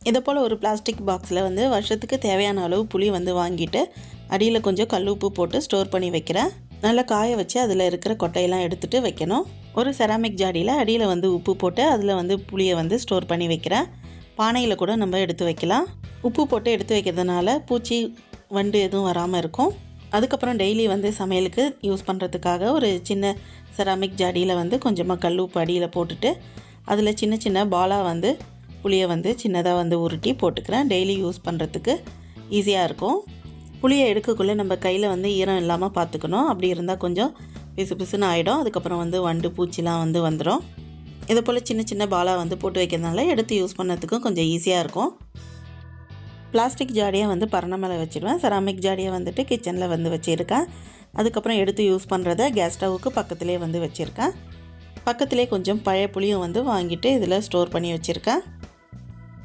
இதை போல் ஒரு பிளாஸ்டிக் பாக்ஸில் வந்து வருஷத்துக்கு தேவையான அளவு புளி வந்து வாங்கிட்டு அடியில் கொஞ்சம் கல் உப்பு போட்டு ஸ்டோர் பண்ணி வைக்கிறேன். நல்லா காய வச்சு அதில் இருக்கிற கொட்டையெல்லாம் எடுத்துகிட்டு வைக்கணும். ஒரு செராமிக் ஜாடியில் அடியில் வந்து உப்பு போட்டு அதில் வந்து புளியை வந்து ஸ்டோர் பண்ணி வைக்கிறேன். பானையில் கூட நம்ம எடுத்து வைக்கலாம். உப்பு போட்டு எடுத்து வைக்கிறதுனால பூச்சி வண்டு எதுவும் வராமல் இருக்கும். அதுக்கப்புறம் டெய்லி வந்து சமையலுக்கு யூஸ் பண்ணுறதுக்காக ஒரு சின்ன செராமிக் ஜாடியில் வந்து கொஞ்சமாக கல் உப்பு அடியில் போட்டுட்டு அதில் சின்ன சின்ன பாலாக வந்து புளியை வந்து சின்னதாக வந்து உருட்டி போட்டுக்கிறேன். டெய்லி யூஸ் பண்ணுறதுக்கு ஈஸியாக இருக்கும். புளியை எடுக்கக்குள்ளே நம்ம கையில் வந்து ஈரம் இல்லாமல் பார்த்துக்கணும். அப்படி இருந்தால் கொஞ்சம் பிசு பிசுன்னு ஆகிடும். அதுக்கப்புறம் வந்து வண்டு பூச்சிலாம் வந்து வந்துடும். இதை போல் சின்ன சின்ன பாலாக வந்து போட்டு வைக்கிறதுனால எடுத்து யூஸ் பண்ணுறதுக்கும் கொஞ்சம் ஈஸியாக இருக்கும். பிளாஸ்டிக் ஜாடியை வந்து பரணை மேலே வச்சுடுவேன். செராமிக் ஜாடியை வந்துட்டு கிச்சனில் வந்து வச்சுருக்கேன். அதுக்கப்புறம் எடுத்து யூஸ் பண்ணுறத கேஸ் ஸ்டவ்வுக்கு பக்கத்துலேயே வந்து வச்சுருக்கேன். பக்கத்துலேயே கொஞ்சம் பழைய புளியும் வந்து வாங்கிட்டு இதில் ஸ்டோர் பண்ணி வச்சுருக்கேன்.